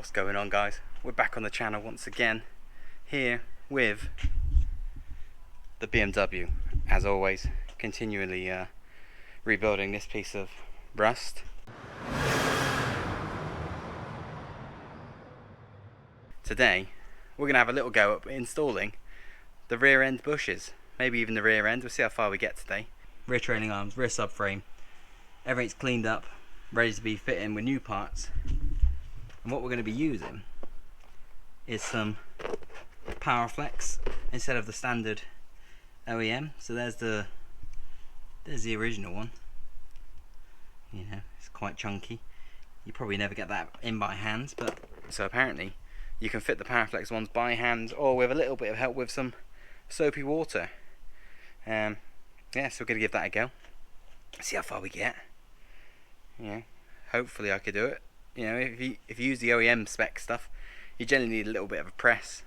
What's going on, guys? We're back on the channel once again, here with the BMW, as always, continually rebuilding this piece of rust. Today we're going to have a little go at installing the rear end bushes, maybe even the rear end. We'll see how far we get today. Rear trailing arms, rear subframe, everything's cleaned up, ready to be fit in with new parts. And what we're going to be using is some Powerflex instead of the standard OEM. So there's the original one. You know, it's quite chunky. You probably never get that in by hand, but so apparently you can fit the Powerflex ones by hand or with a little bit of help with some soapy water. Yeah, so we're going to give that a go. See how far we get. Yeah, hopefully I could do it. You know, if you use the OEM spec stuff, you generally need a little bit of a press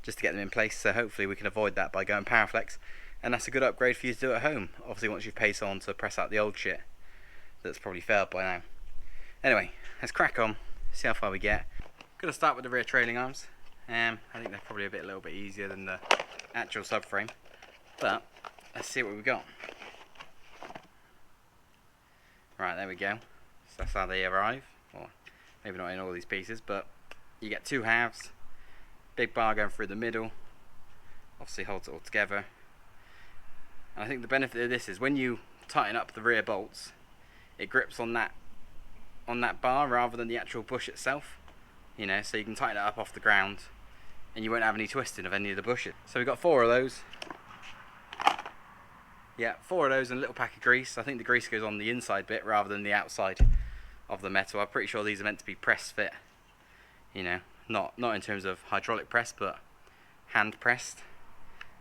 just to get them in place. So hopefully we can avoid that by going Powerflex, and that's a good upgrade for you to do at home. Obviously, once you've paid someone to press out the old shit that's probably failed by now. Anyway, let's crack on. See how far we get. Gonna start with the rear trailing arms. I think they're probably a little bit easier than the actual subframe, but let's see what we've got. Right, there we go. So that's how they arrive, or maybe not in all these pieces, but you get two halves, big bar going through the middle, obviously holds it all together. And I think the benefit of this is when you tighten up the rear bolts, it grips on that bar rather than the actual bush itself. You know, so you can tighten it up off the ground and you won't have any twisting of any of the bushes. So we've got 4 of those. Yeah, 4 of those and a little pack of grease. I think the grease goes on the inside bit rather than the outside of the metal. I'm pretty sure these are meant to be press fit, you know, not in terms of hydraulic press, but hand pressed.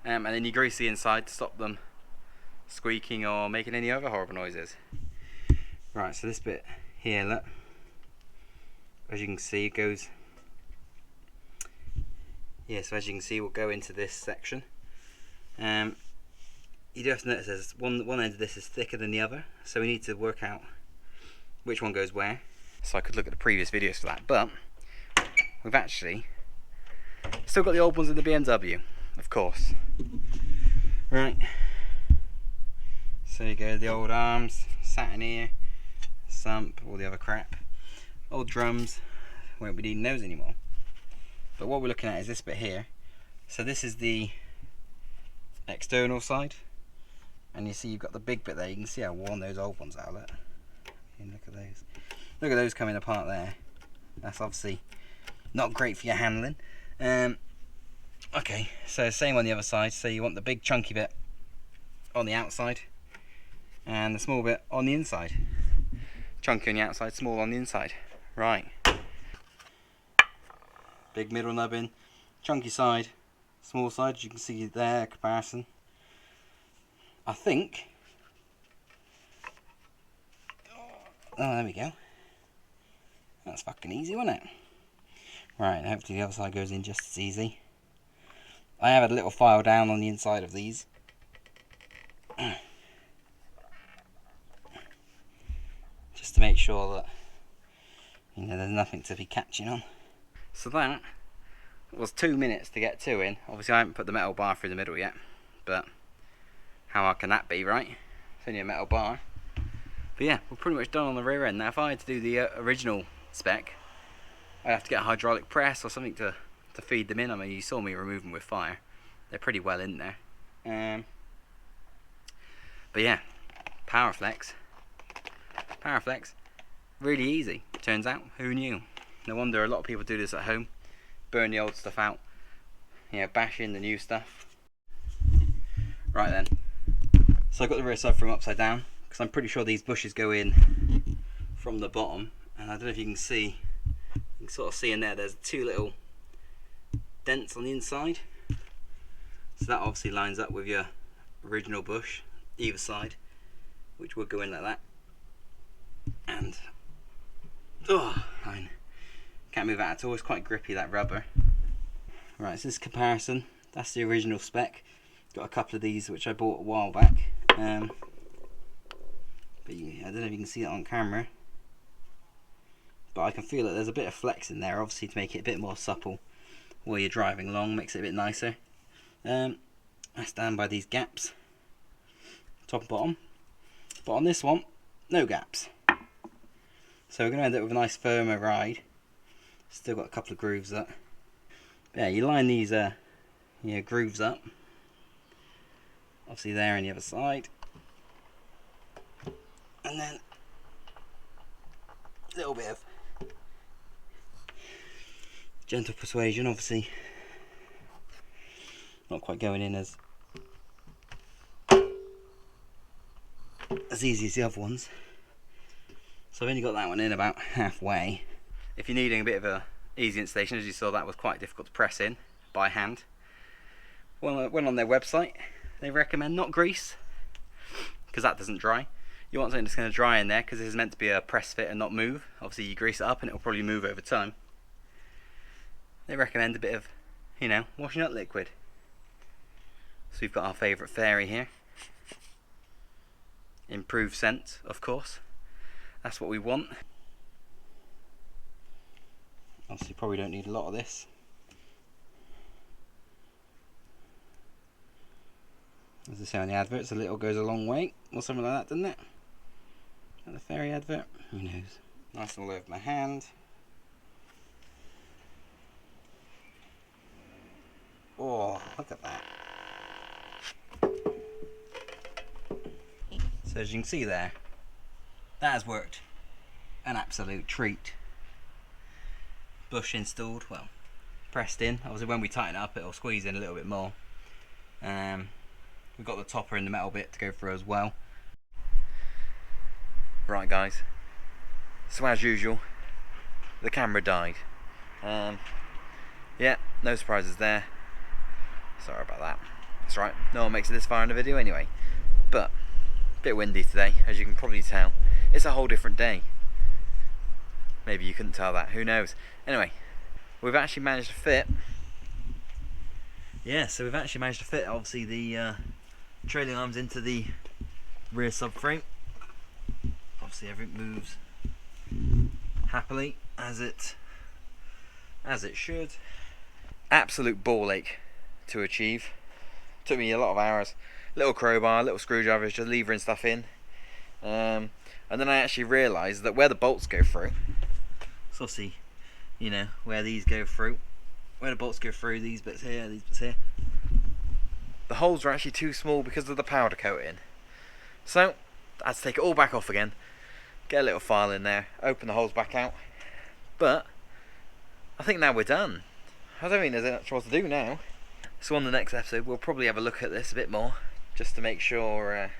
And then you grease the inside to stop them squeaking or making any other horrible noises. Right, so this bit here, look, as you can see, it goes, yeah, so as you can see, we'll go into this section. You do have to notice there's one end of this is thicker than the other, so we need to work out which one goes where. So I could look at the previous videos for that, but we've actually still got the old ones in the BMW, of course. Right, so you go, the old arms, sat in here, sump, all the other crap. Old drums, won't be needing those anymore. But what we're looking at is this bit here. So this is the external side, and you see you've got the big bit there. You can see how worn those old ones are. Look at those. Look at those coming apart there. That's obviously not great for your handling. Okay, so same on the other side. So you want the big chunky bit on the outside and the small bit on the inside. Chunky on the outside, small on the inside. Right. Big middle nubbin, chunky side, small side. You can see there comparison. I think. Oh, there we go. That's fucking easy, wasn't it? Right, and hopefully the other side goes in just as easy. I have a little file down on the inside of these. Just to make sure that, you know, there's nothing to be catching on. So that was 2 minutes to get 2 in. Obviously I haven't put the metal bar through the middle yet, but how hard can that be, right? It's only a metal bar. But yeah, we're pretty much done on the rear end. Now if I had to do the original spec, I'd have to get a hydraulic press or something to feed them in. I mean, you saw me remove them with fire. They're pretty well in there. But yeah, Powerflex, really easy, turns out. Who knew? No wonder a lot of people do this at home. Burn the old stuff out, you know, bash in the new stuff. Right then, so I've got the rear subframe upside down because I'm pretty sure these bushes go in from the bottom, and I don't know if you can see, you can sort of see in there's 2 little dents on the inside. So that obviously lines up with your original bush either side, which would go in like that. And fine. Can't move that at all. It's quite grippy, that rubber. Right, so this comparison, that's the original spec. Got a couple of these which I bought a while back. But I don't know if you can see that on camera. but I can feel that there's a bit of flex in there, obviously to make it a bit more supple while you're driving along, makes it a bit nicer. That's down by these gaps, top and bottom, but on this one, no gaps. So we're going to end up with a nice firmer ride. Still got a couple of grooves up. But yeah, you line these grooves up, obviously there on the other side, and then a little bit of gentle persuasion, obviously not quite going in as easy as the other ones. So I've only got that one in about halfway. If you're needing a bit of a easy installation, as you saw, that was quite difficult to press in by hand. When on their website, they recommend not grease, because that doesn't dry. You want something that's going to dry in there, because this is meant to be a press fit and not move. Obviously you grease it up and it'll probably move over time. They recommend a bit of, washing up liquid. So we've got our favourite fairy here. Improved scent, of course. That's what we want. Obviously probably don't need a lot of this. As they say on the adverts, a little goes a long way, or something like that, doesn't it? Is that the fairy advert? Who knows? Nice all over my hand. Oh, look at that. So as you can see there, that has worked. An absolute treat. Bush installed, well, pressed in. Obviously when we tighten it up it'll squeeze in a little bit more. We've got the topper and the metal bit to go through as well. Right guys, so as usual, the camera died. Yeah, no surprises there. Sorry about that. That's right, no one makes it this far in the video anyway. But, a bit windy today, as you can probably tell. It's a whole different day. Maybe you couldn't tell that, who knows. Anyway, we've actually managed to fit. Yeah, so we've actually managed to fit, obviously, the trailing arms into the rear subframe. Obviously everything moves happily as it should. Absolute ball ache to achieve. Took me a lot of hours. Little crowbar, little screwdrivers, just levering stuff in. And then I actually realised that where the bolts go through, so see, where these go through, where the bolts go through, these bits here, the holes are actually too small because of the powder coating. So I had to take it all back off again, get a little file in there, open the holes back out. But I think now we're done. I don't think there's much more to do now. So on the next episode we'll probably have a look at this a bit more, just to make sure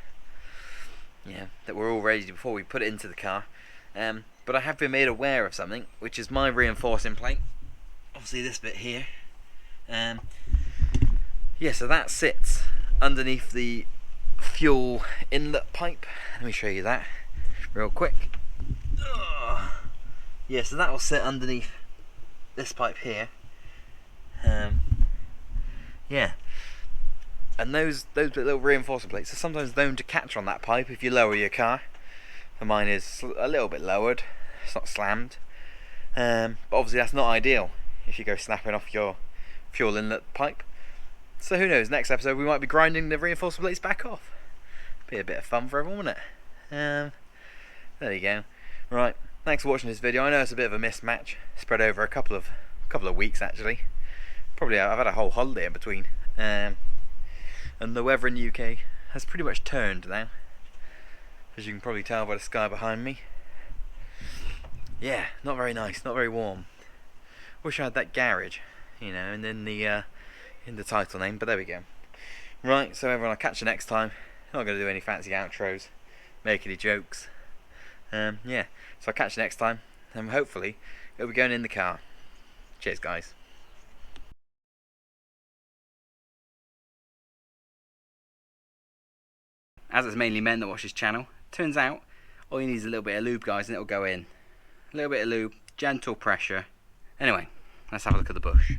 that we're all ready before we put it into the car. But I have been made aware of something, which is my reinforcing plate. Obviously this bit here. Yeah, so that sits underneath the fuel inlet pipe. Let me show you that real quick. Yeah, so that will sit underneath this pipe here. Yeah, and those little reinforcing plates are sometimes known to catch on that pipe if you lower your car. And mine is a little bit lowered, it's not slammed, but obviously that's not ideal if you go snapping off your fuel inlet pipe. So who knows, next episode we might be grinding the reinforcing plates back off. Be a bit of fun for everyone, wouldn't it? There you go. Right, thanks for watching this video. I know it's a bit of a mismatch, spread over a couple of weeks actually. Probably I've had a whole holiday in between, and the weather in the UK has pretty much turned now, as you can probably tell by the sky behind me. Yeah, not very nice, not very warm. Wish I had that garage, and in the title name, but there we go. Right, so everyone, I'll catch you next time. Not going to do any fancy outros, make any jokes. Yeah, so I'll catch you next time, and hopefully it'll be going in the car. Cheers guys. As it's mainly men that watch this channel, turns out all you need is a little bit of lube, guys, and it'll go in. A little bit of lube, gentle pressure. Anyway, let's have a look at the bush.